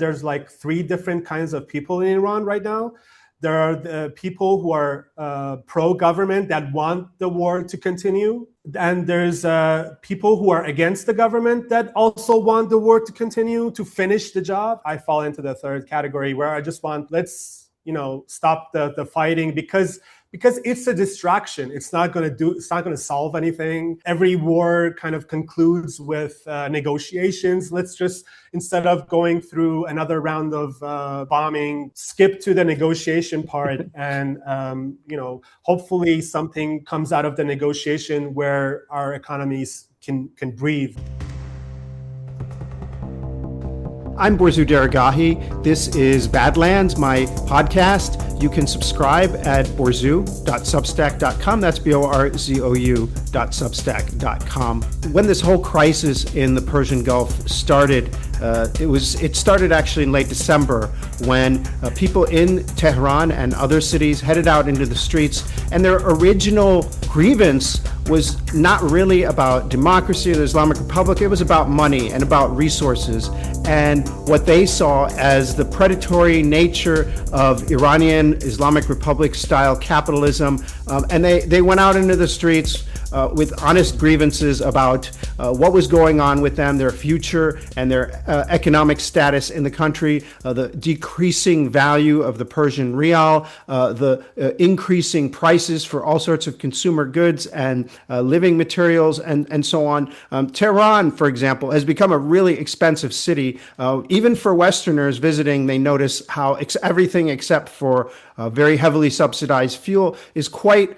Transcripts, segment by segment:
There's like three different kinds of people in Iran right now. There are the people who are pro-government that want the war to continue. And there's people who are against the government that also want the war to continue, to finish the job. I fall into the third category where I just want, let's, stop the fighting because it's a distraction. It's not going to solve anything. Every war kind of concludes with negotiations. Let's just, instead of going through another round of bombing, skip to the negotiation part and, hopefully something comes out of the negotiation where our economies can breathe. I'm Borzu Deragahi. This is Badlands, my podcast. You can subscribe at borzu.substack.com. That's BORZOU.substack.com. When this whole crisis in the Persian Gulf started, it started actually in late December when people in Tehran and other cities headed out into the streets, and their original grievance was not really about democracy or the Islamic Republic. It was about money and about resources and what they saw as the predatory nature of Iranian Islamic Republic style capitalism. And they went out into the streets with honest grievances about what was going on with them, their future and their economic status in the country, the decreasing value of the Persian rial, the increasing prices for all sorts of consumer goods and living materials and so on. Tehran, for example, has become a really expensive city. Even for Westerners visiting, they notice how everything except for very heavily subsidized fuel is quite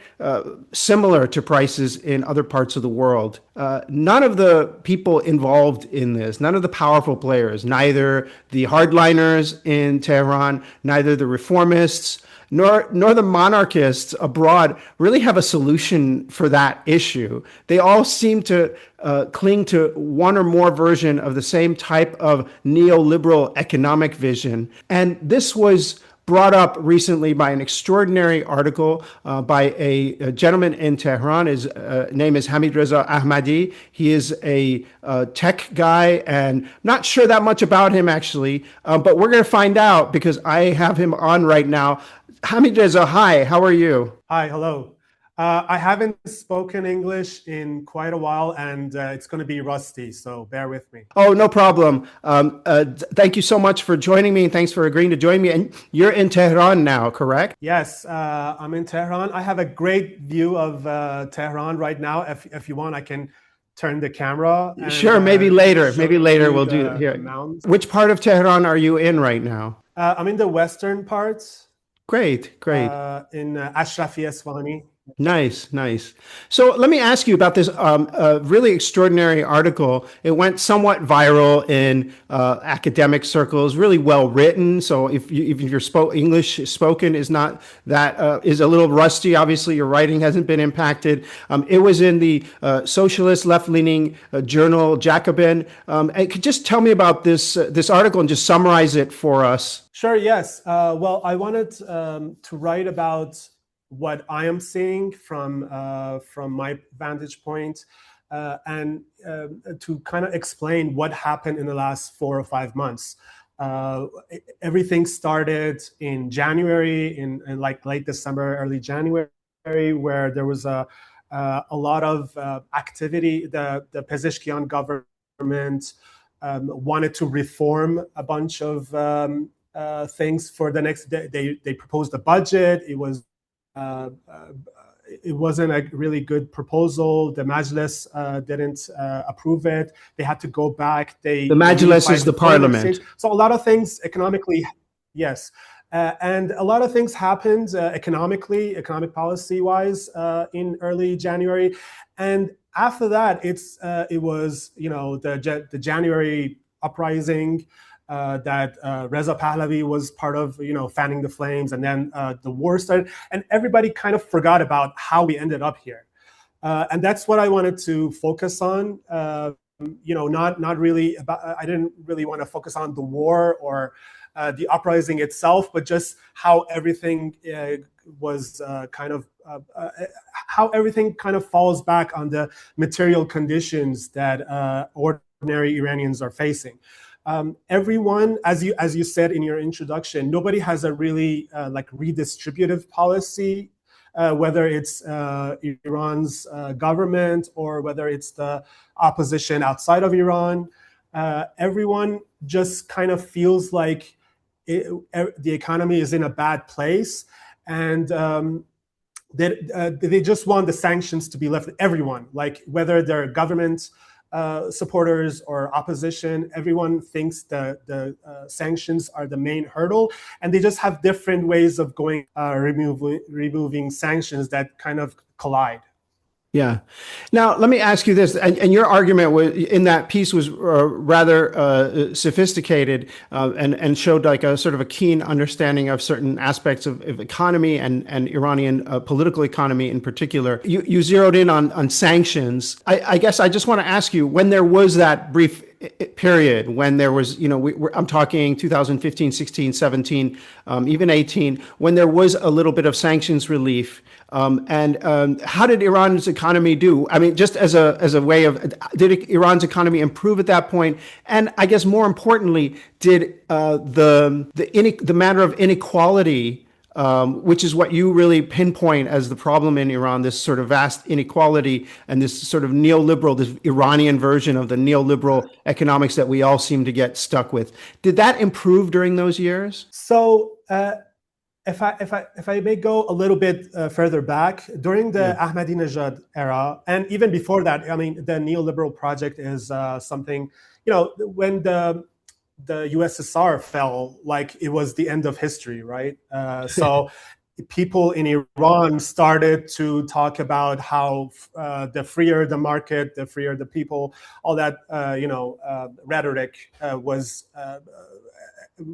similar to prices in other parts of the world. None of the people involved in this, none of the powerful players, neither the hardliners in Tehran, neither the reformists, nor the monarchists abroad really have a solution for that issue. They all seem to cling to one or more version of the same type of neoliberal economic vision. And this was brought up recently by an extraordinary article by a gentleman in Tehran. His name is Hamid Reza Ahmadi. He is a tech guy, and not sure that much about him actually, but we're going to find out because I have him on right now. Hamid Reza, hi, how are you? Hi, hello. I haven't spoken English in quite a while, and it's going to be rusty, so bear with me. Oh, no problem. Thank you so much for joining me, and thanks for agreeing to join me. And you're in Tehran now, correct? Yes, I'm in Tehran. I have a great view of Tehran right now. If you want, I can turn the camera. And, sure, maybe later. Maybe later we'll do it here. Mountains. Which part of Tehran are you in right now? I'm in the western parts. Great. In Ashrafi S01E. Nice. So let me ask you about this really extraordinary article. It went somewhat viral in academic circles, really well written. So if your English spoken is not that, is a little rusty, obviously your writing hasn't been impacted. It was in the socialist left-leaning journal Jacobin. And could just tell me about this article and just summarize it for us? Sure, yes. Well, I wanted to write about what I am seeing from my vantage point, and to kind of explain what happened in the last 4 or 5 months. Everything started in January, in like late December, early January, where there was a lot of activity. The Pezeshkian government wanted to reform a bunch of things for the next day. They proposed a budget. It wasn't a really good proposal. The Majlis didn't approve it. They had to go back. The Majlis is the parliament. So a lot of things economically, yes. And a lot of things happened economic policy-wise in early January. And after that, it was, the January uprising, that Reza Pahlavi was part of, fanning the flames, and then the war started, and everybody kind of forgot about how we ended up here, and that's what I wanted to focus on. Not really about. I didn't really want to focus on the war or the uprising itself, but just how everything was how everything kind of falls back on the material conditions that ordinary Iranians are facing. everyone, as you said in your introduction, nobody has a really like redistributive policy, whether it's Iran's government or whether it's the opposition outside of Iran. Everyone just kind of feels like the economy is in a bad place, and they just want the sanctions to be lifted. Everyone, like whether they're government supporters or opposition, everyone thinks the sanctions are the main hurdle, and they just have different ways of going removing sanctions that kind of collide. Yeah. Now, let me ask you this, and your argument in that piece was rather sophisticated and showed like a sort of a keen understanding of certain aspects of economy and Iranian political economy in particular. You zeroed in on sanctions. I guess I just want to ask you, when there was that brief period when there was, I'm talking 2015, 16, 17, even 18, when there was a little bit of sanctions relief. And how did Iran's economy do? I mean, just as a way of, did Iran's economy improve at that point? And I guess more importantly, did the matter of inequality, which is what you really pinpoint as the problem in Iran, this sort of vast inequality and this sort of neoliberal, this Iranian version of the neoliberal economics that we all seem to get stuck with. Did that improve during those years? So if I may go a little bit further back, during the Ahmadinejad era, and even before that, I mean, the neoliberal project is something, when the USSR fell, like it was the end of history, right? So people in Iran started to talk about how the freer the market, the freer the people, all that, rhetoric was.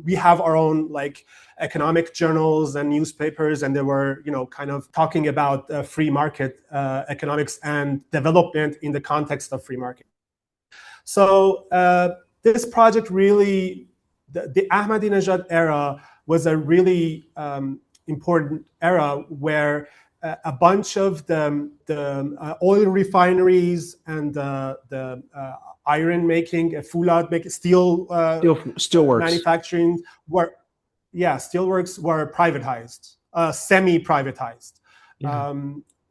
We have our own like economic journals and newspapers, and they were, kind of talking about free market economics and development in the context of free market. So this project really, the Ahmadinejad era was a really important era where a bunch of the oil refineries and the iron making, fulad making, steel works manufacturing steelworks were privatized, semi-privatized,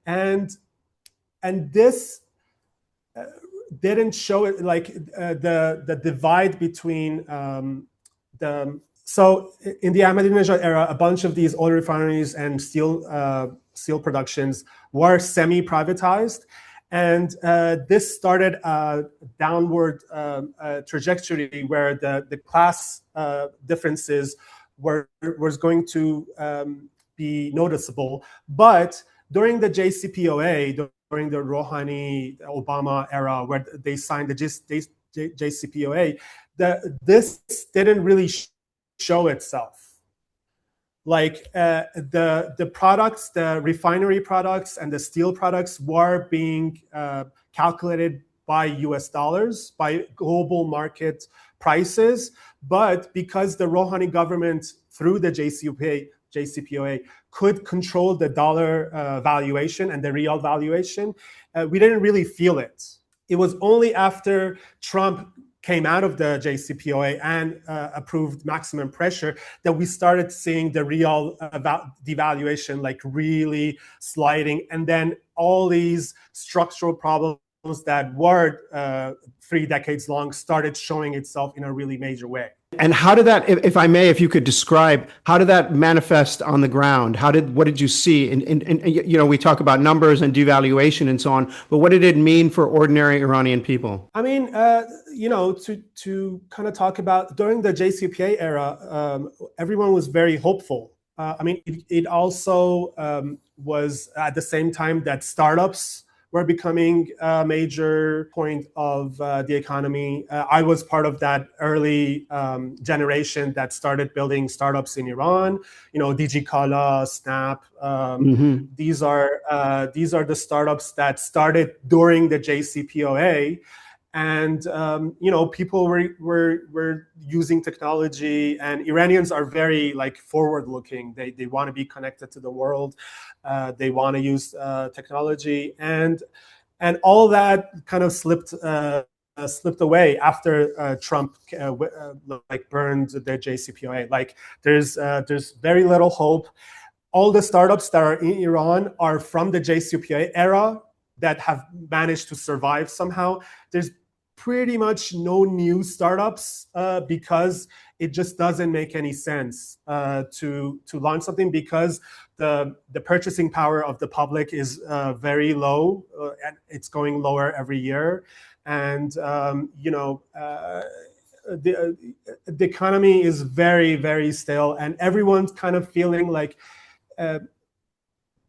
and this didn't show it, like the divide between so in the Ahmadinejad era, a bunch of these oil refineries and steel productions were semi-privatized. And this started a downward trajectory where the class differences was going to be noticeable. But during the JCPOA, during the Rouhani Obama era, where they signed the JCPOA, this didn't really show itself. Like the products, the refinery products and the steel products were being calculated by US dollars, by global market prices. But because the Rouhani government, through the JCPOA, could control the dollar valuation and the real valuation, we didn't really feel it. It was only after Trump came out of the JCPOA and approved maximum pressure that we started seeing the real devaluation like really sliding. And then all these structural problems that were 3 decades long started showing itself in a really major way. And how did that, if I may, if you could describe, how did that manifest on the ground? What did you see? And we talk about numbers and devaluation and so on, but what did it mean for ordinary Iranian people? I mean, to kind of talk about during the JCPOA era, everyone was very hopeful. I mean, it also was at the same time that startups were becoming a major point of the economy. I was part of that early generation that started building startups in Iran. DigiKala, Snap. These are the startups that started during the JCPOA. And people were using technology, and Iranians are very like forward-looking. They want to be connected to the world. They want to use technology, and all that kind of slipped slipped away after Trump like burned the JCPOA. Like there's very little hope. All the startups that are in Iran are from the JCPOA era that have managed to survive somehow. There's pretty much no new startups because it just doesn't make any sense to launch something, because the purchasing power of the public is very low, and it's going lower every year. And the economy is very, very stale, and everyone's kind of feeling like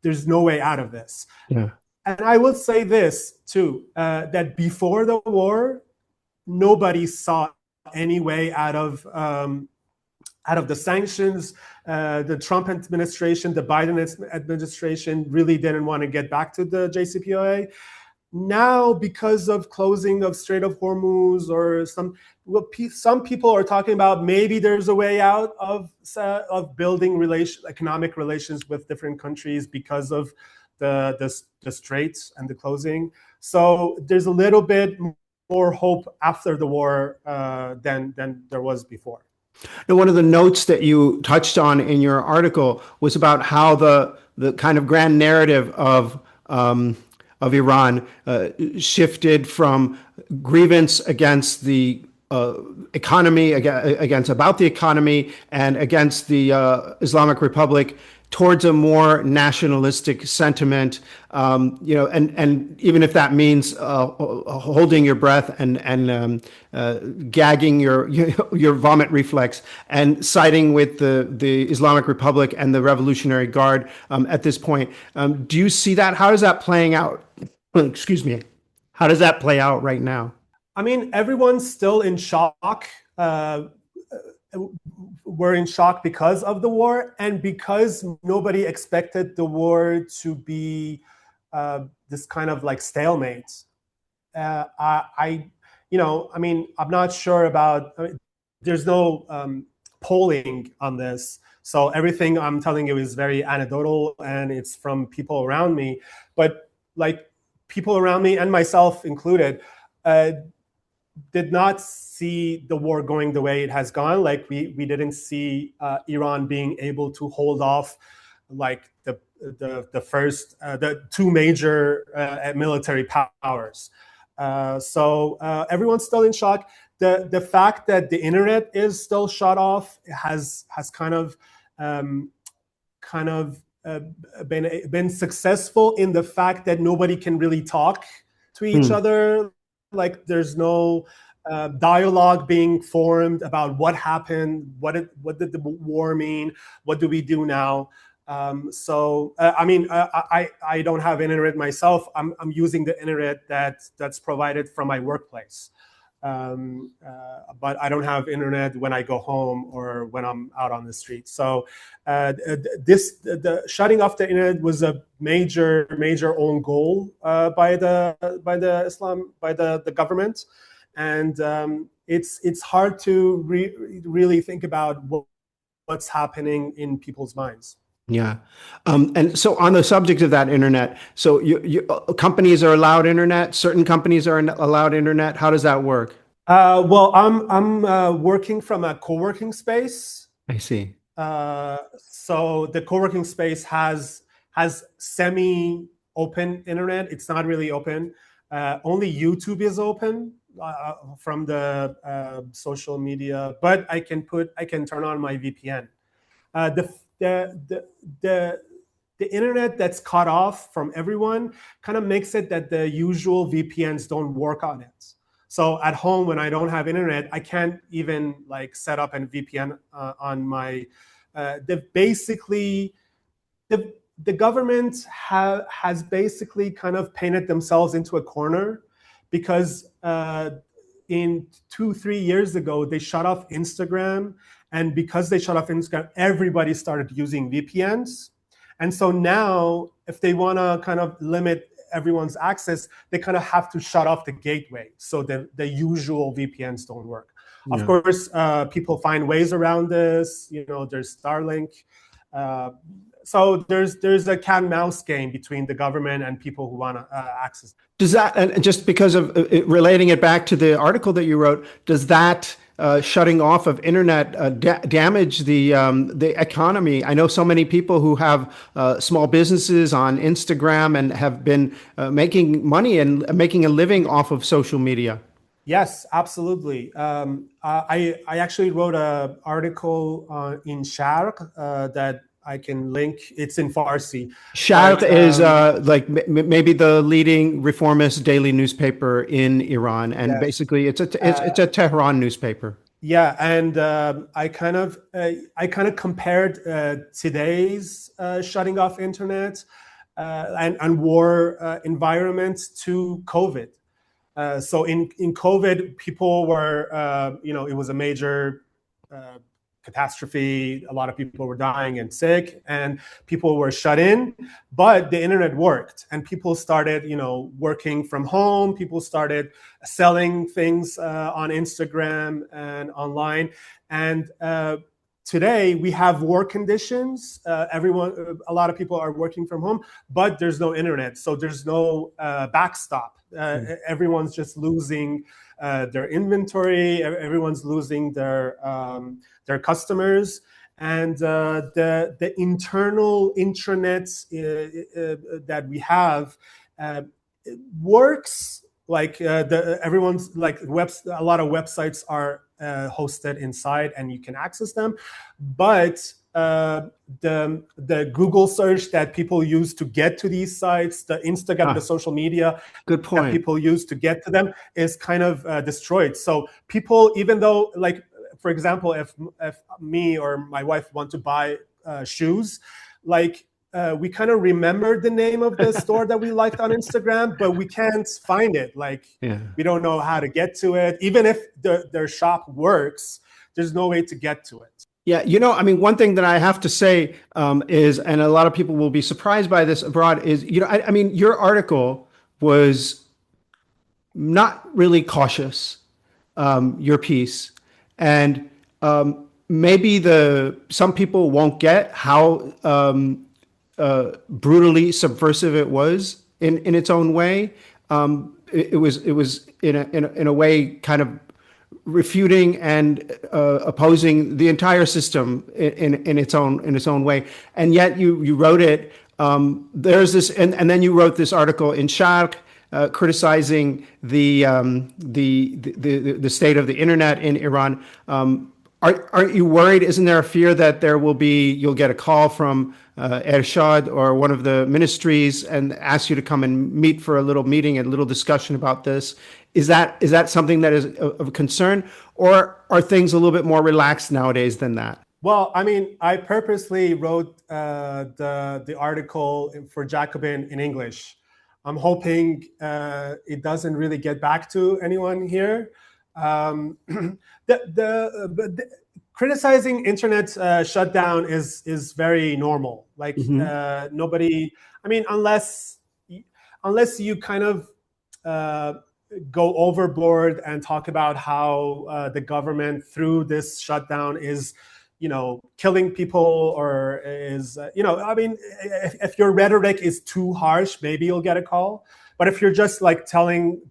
there's no way out of this. Yeah. And I will say this too, that before the war, nobody saw any way out of the sanctions. The Trump administration, the Biden administration really didn't want to get back to the JCPOA. Now, because of closing of Strait of Hormuz, or some people are talking about maybe there's a way out of building economic relations with different countries because of the straits and the closing. So there's a little bit more hope after the war than there was before. Now, one of the notes that you touched on in your article was about how the kind of grand narrative of Iran shifted from grievance against the economy, about the economy, and against the Islamic Republic, towards a more nationalistic sentiment, and even if that means holding your breath and gagging your vomit reflex, and siding with the Islamic Republic and the Revolutionary Guard at this point. Do you see that? How is that playing out? Excuse me. How does that play out right now? I mean, everyone's still in shock. We're in shock because of the war, and because nobody expected the war to be this kind of like stalemate. I'm not sure about. There's no polling on this, so everything I'm telling you is very anecdotal, and it's from people around me. But like people around me, and myself included, did not see the war going the way it has gone. Like we didn't see Iran being able to hold off like the two major military powers. So everyone's still in shock. The fact that the internet is still shut off has kind of been successful in the fact that nobody can really talk to each other. Like there's no dialogue being formed about what happened, what did the war mean, what do we do now. I don't have internet myself. I'm using the internet that's provided from my workplace, but I don't have internet when I go home or when I'm out on the street. So the shutting off the internet was a major own goal by the government, and it's hard to really think about what's happening in people's minds. Yeah. And so on the subject of that internet, so companies are allowed internet, certain companies are allowed internet. How does that work? Well, I'm working from a co-working space. I see. So the co-working space has semi-open internet. It's not really open. Only YouTube is open from the social media, but I can turn on my VPN. The internet that's cut off from everyone kind of makes it that the usual VPNs don't work on it. So at home, when I don't have internet, I can't even like set up a VPN on my. The government has basically kind of painted themselves into a corner, because in 2-3 years ago they shut off Instagram. And because they shut off Instagram, everybody started using VPNs. And so now, if they want to kind of limit everyone's access, they kind of have to shut off the gateway, so the usual VPNs don't work. Yeah. Of course, people find ways around this. There's Starlink. So there's a cat and mouse game between the government and people who want to access. Does that, and just because of relating it back to the article that you wrote, does that shutting off of internet damage the economy? I know so many people who have small businesses on Instagram and have been making money and making a living off of social media. Yes, absolutely. I actually wrote an article in Sharq that I can link. It's in Farsi. Sharq is like maybe the leading reformist daily newspaper in Iran, and Yes. basically it's a Tehran newspaper. Yeah, and I kind of compared today's shutting off internet and war environment to COVID. So in COVID, people were, it was a major catastrophe. A lot of people were dying and sick, and people were shut in. But the internet worked, and people started, working from home. People started selling things on Instagram and online, and today we have war conditions. A lot of people are working from home, but there's no internet, so there's no backstop. Everyone's just losing their inventory. Everyone's losing their customers, and the internal intranet that we have works. Like everyone's like a lot of websites are hosted inside, and you can access them, but the Google search that people use to get to these sites, the Instagram, the social media good point that people use to get to them is kind of destroyed. So people, even though, like, for example, if me or my wife want to buy shoes, like we kind of remember the name of the store that we liked on Instagram, but we can't find it. Like, we don't know how to get to it. Even if their shop works, there's no way to get to it. Yeah, I mean, one thing that I have to say is, and a lot of people will be surprised by this abroad, is, I mean, your article was not really cautious, your piece. And maybe some people won't get how brutally subversive it was in its own way. It was in a way kind of refuting and opposing the entire system in its own way. And yet you wrote it. There's this, and then you wrote this article in Sharq criticizing the state of the internet in Iran. Aren't you worried? Isn't there a fear that you'll get a call from Ershad or one of the ministries and ask you to come and meet for a little meeting, a little discussion about this? Is that something that is of concern, or are things a little bit more relaxed nowadays than that? Well, I mean, I purposely wrote the article for Jacobin in English. I'm hoping it doesn't really get back to anyone here. The criticizing internet shutdown is very normal. Like nobody. I mean, unless you kind of go overboard and talk about how the government through this shutdown is, killing people, or is, I mean, if your rhetoric is too harsh, maybe you'll get a call. But if you're just like talking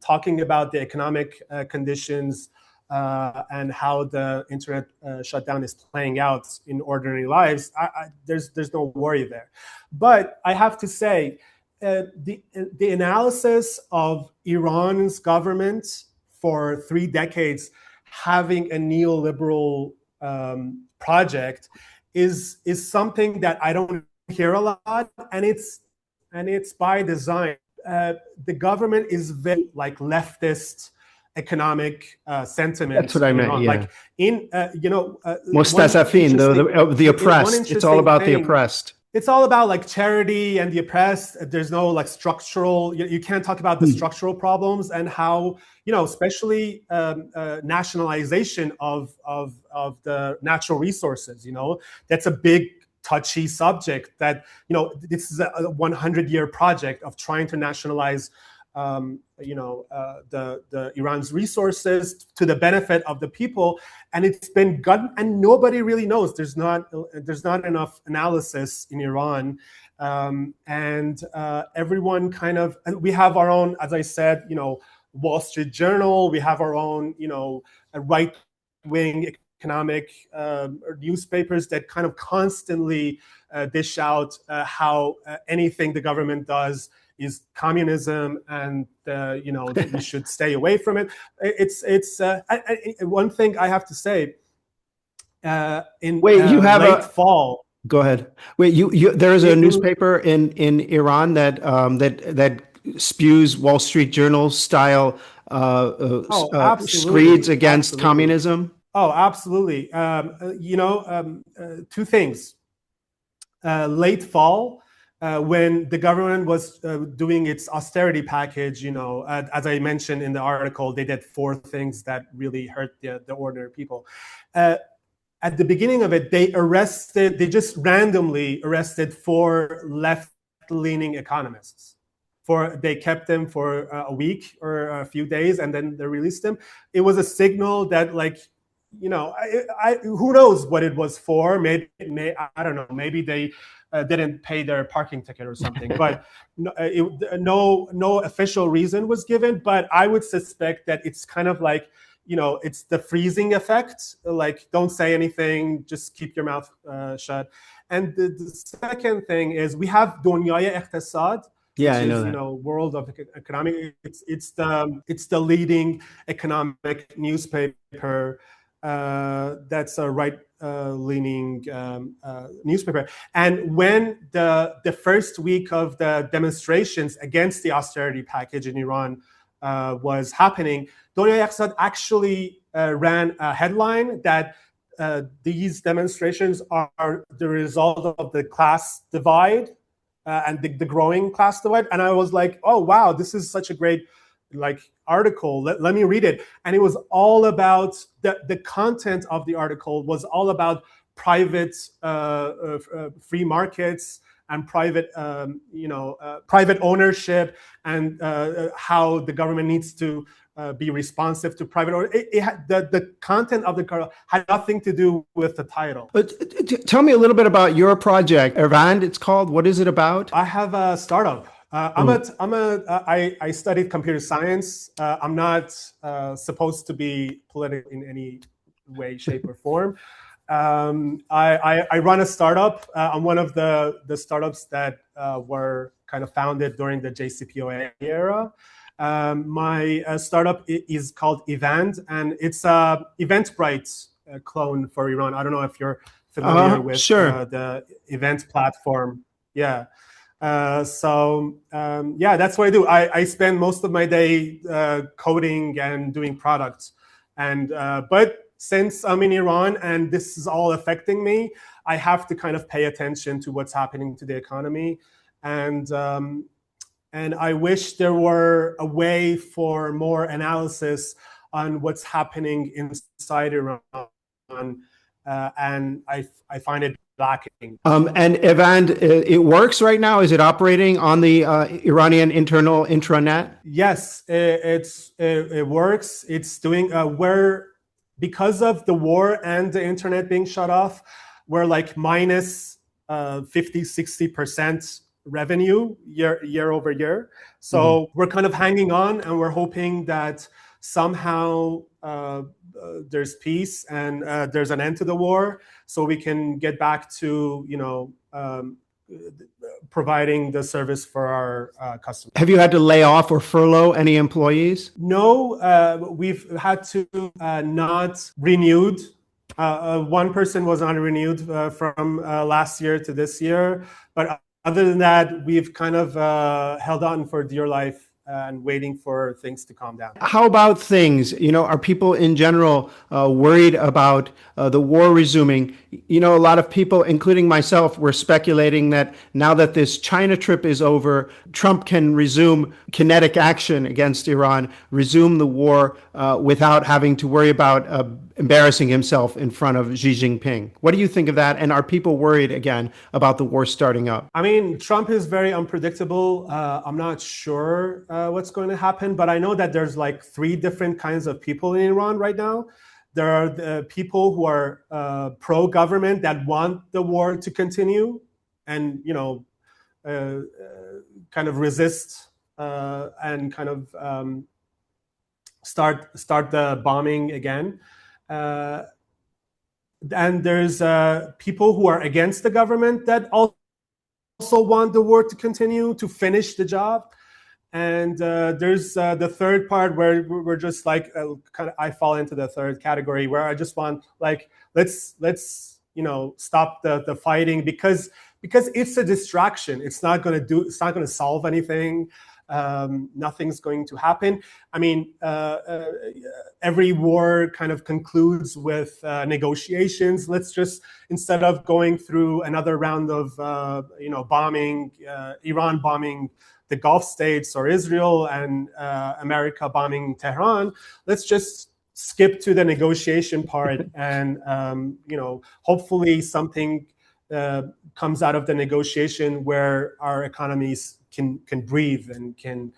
about the economic conditions and how the internet shutdown is playing out in ordinary lives, there's no worry there. But I have to say, the analysis of Iran's government for 3 decades having a neoliberal project is something that I don't hear a lot, and it's by design. The government is very like leftist economic sentiment. That's what I meant. Yeah. Like in Mustazafin, the oppressed. It's all about the oppressed. It's all about like charity and the oppressed. There's no like structural. You can't talk about the structural problems and how, especially nationalization of the natural resources. That's a big touchy subject. That this is a 100-year project of trying to nationalize the Iran's resources to the benefit of the people, and it's been gotten, and nobody really knows. There's not enough analysis in Iran, and everyone kind of. And we have our own, as I said, Wall Street Journal. We have our own, right-wing economic newspapers that kind of constantly dish out how anything the government does is communism, and that we should stay away from it. One thing I have to say. In late fall. Go ahead. Wait, there is a newspaper in Iran that spews Wall Street Journal style screeds against communism. Oh, absolutely. Two things. Late fall, when the government was doing its austerity package, as I mentioned in the article, they did 4 things that really hurt the ordinary people. At the beginning of it, they just randomly arrested 4 left-leaning economists. They kept them for a week or a few days, and then they released them. It was a signal that, who knows what it was for? Maybe I don't know. Maybe they didn't pay their parking ticket or something. But no official reason was given. But I would suspect that it's kind of like, it's the freezing effect. Like, don't say anything, just keep your mouth shut. And the second thing is, we have Dunyaya Iqtisad. Yeah, I know that. World of Economic. It's the leading economic newspaper. That's a right-leaning newspaper. And when the first week of the demonstrations against the austerity package in Iran was happening, Dunyaya Iqtisad actually ran a headline that these demonstrations are the result of the class divide and the growing class divide. And I was like, oh, wow, this is such a great article. Let me read it. And it was all about the content of the article was all about private free markets and private private ownership, and how the government needs to be responsive to private ownership. The content of the article had nothing to do with the title. Tell me a little bit about your project, Ervand. It's called. What is it about? I have a startup. I studied computer science. I'm not supposed to be political in any way, shape, or form. I run a startup. I'm one of the startups that were kind of founded during the JCPOA era. My startup is called Event, and it's a Eventbrite clone for Iran. I don't know if you're familiar with the Event platform. Yeah. That's what I do. I spend most of my day coding and doing products. And but since I'm in Iran and this is all affecting me, I have to kind of pay attention to what's happening to the economy. And I wish there were a way for more analysis on what's happening inside Iran. And I find it lacking. And Evand, it works right now? Is it operating on the Iranian internal intranet? Yes, it works. It's doing because of the war and the internet being shut off, we're like minus 50-60% revenue year over year. So we're kind of hanging on, and we're hoping that somehow there's peace and there's an end to the war, so we can get back to providing the service for our customers. Have you had to lay off or furlough any employees? No, we've had to not renewed. One person was not renewed from last year to this year, but other than that, we've kind of held on for dear life and waiting for things to calm down. How about things? Are people in general worried about the war resuming? A lot of people, including myself, were speculating that now that this China trip is over, Trump can resume kinetic action against Iran, resume the war without having to worry about embarrassing himself in front of Xi Jinping. What do you think of that? And are people worried again about the war starting up? I mean, Trump is very unpredictable. I'm not sure what's going to happen, but I know that there's like three different kinds of people in Iran right now. There are the people who are pro-government that want the war to continue and, kind of resist and kind of start the bombing again. And there's people who are against the government that also want the war to continue, to finish the job. And there's the third part where we're just like kind of, I fall into the third category where I just want like let's stop the fighting because it's a distraction. It's not going to solve anything. Nothing's going to happen. I mean, every war kind of concludes with negotiations. Let's just, instead of going through another round of bombing, Iran bombing the Gulf states or Israel and America bombing Tehran, let's just skip to the negotiation part and hopefully something comes out of the negotiation where our economies can breathe and can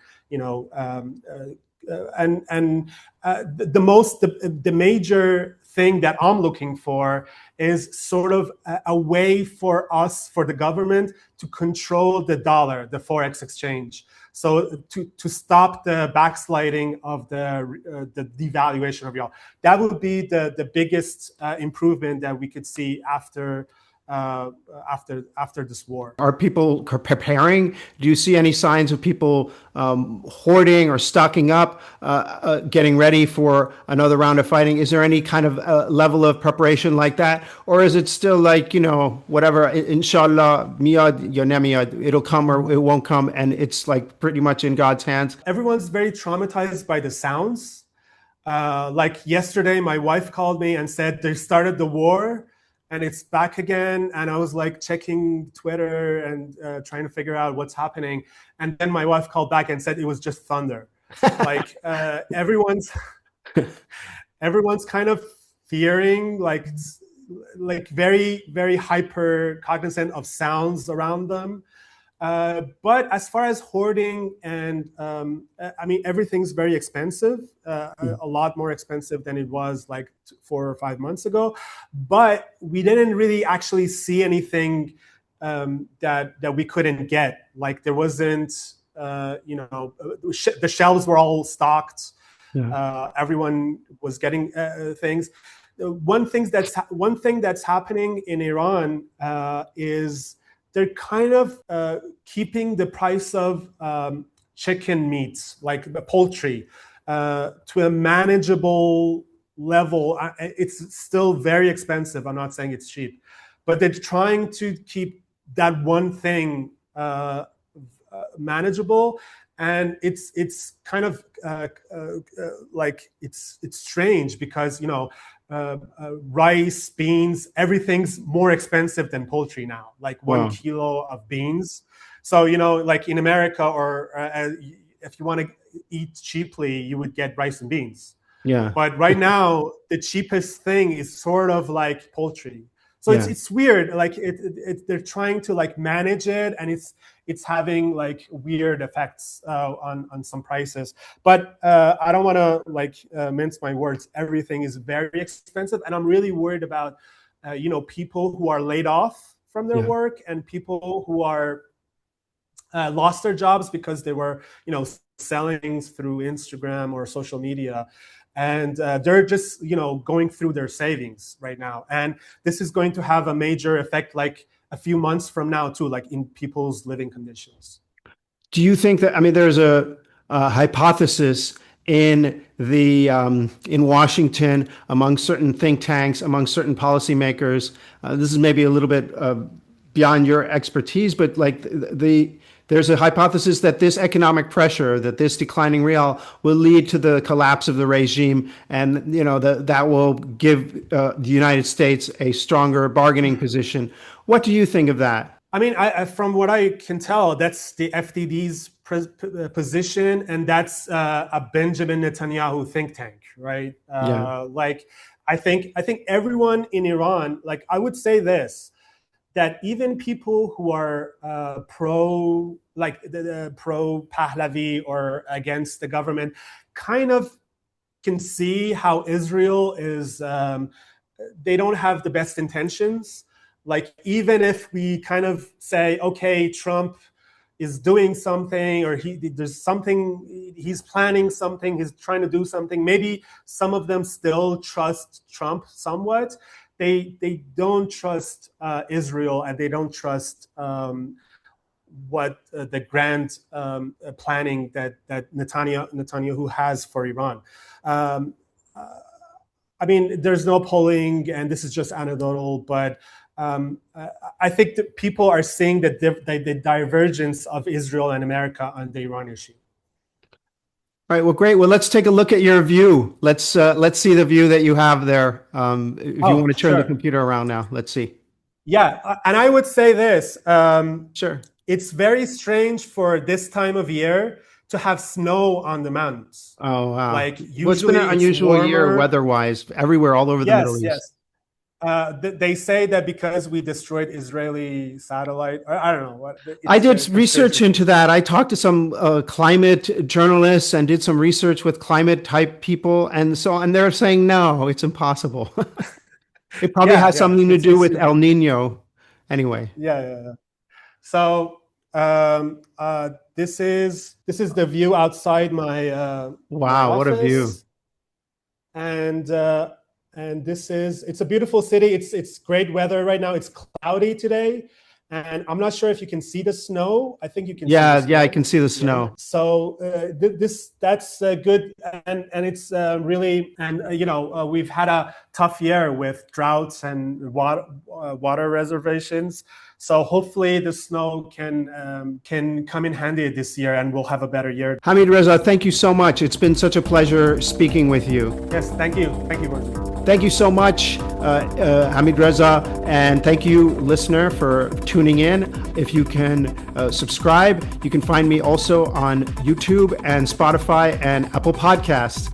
the major thing that I'm looking for is sort of a way for the government to control the dollar, the forex exchange. So to stop the backsliding of the devaluation of y'all. That would be the biggest improvement that we could see after this war. Are people preparing? Do you see any signs of people hoarding or stocking up, getting ready for another round of fighting? Is there any kind of level of preparation like that? Or is it still like, whatever, inshallah, miyad ya nemiyad, it'll come or it won't come, and it's like pretty much in God's hands? Everyone's very traumatized by the sounds. Like yesterday, my wife called me and said they started the war and it's back again. And I was like checking Twitter and trying to figure out what's happening. And then my wife called back and said it was just thunder. Like everyone's kind of fearing, like very, very hyper cognizant of sounds around them. But as far as hoarding and, I mean, everything's very expensive, a lot more expensive than it was like 4 or 5 months ago. But we didn't really actually see anything that we couldn't get. Like there wasn't, the shelves were all stocked. Yeah. Everyone was getting things. One thing that's happening in Iran is they're kind of keeping the price of chicken meats, like the poultry, to a manageable level. It's still very expensive. I'm not saying it's cheap, but they're trying to keep that one thing manageable. And it's kind of like it's strange because rice, beans, everything's more expensive than poultry now. Like 1 kilo of beans. So like in America, or if you want to eat cheaply, you would get rice and beans. Yeah. But right now, the cheapest thing is sort of like poultry. So it's weird. Like they're trying to like manage it, and it's having like weird effects on some prices. But I don't want to like mince my words. Everything is very expensive, and I'm really worried about people who are laid off from their work and people who are lost their jobs because they were selling through Instagram or social media. And they're just, going through their savings right now. And this is going to have a major effect like a few months from now too, like in people's living conditions. Do you think that, I mean, there's a hypothesis in in Washington, among certain think tanks, among certain policymakers, this is maybe a little bit beyond your expertise, but like there's a hypothesis that this economic pressure, that this declining real will lead to the collapse of the regime, and that will give the United States a stronger bargaining position. What do you think of that? I mean, from what I can tell, that's the FDD's position, and that's a Benjamin Netanyahu think tank, right? Like, I think everyone in Iran, like I would say this, that even people who are pro, like the pro Pahlavi or against the government, kind of can see how Israel is, they don't have the best intentions. Like, even if we kind of say, okay, Trump is doing something, or there's something, he's planning something, he's trying to do something, maybe some of them still trust Trump somewhat. They don't trust Israel, and they don't trust what the grand planning that Netanyahu has for Iran. I mean, there's no polling, and this is just anecdotal, but I think that people are seeing the divergence of Israel and America on the Iran issue. All right. Well, great. Well, let's take a look at your view. Let's see the view that you have there. If you want to turn the computer around now, let's see. Yeah, and I would say this. Sure. It's very strange for this time of year to have snow on the mountains. Oh, wow. Like, usually it's been an unusual year weather-wise, everywhere, all over the Middle East. Yes. They say that because we destroyed Israeli satellite. I don't know what. I did research into that. I talked to some climate journalists and did some research with climate type people, and they're saying no, it's impossible. It probably has something to do with El Nino. Anyway. Yeah. So this is the view outside my wow, my what a view. And it's a beautiful city. It's great weather right now. It's cloudy today, and I'm not sure if you can see the snow. I think you can. Yeah, I can see the snow. Yeah. So that's good, and it's really, and we've had a tough year with droughts and water reservations. So hopefully the snow can come in handy this year, and we'll have a better year. Hamid Reza, thank you so much. It's been such a pleasure speaking with you. Yes, thank you, Roger. Thank you so much, Hamid Reza, and thank you, listener, for tuning in. If you can subscribe, you can find me also on YouTube and Spotify and Apple Podcasts.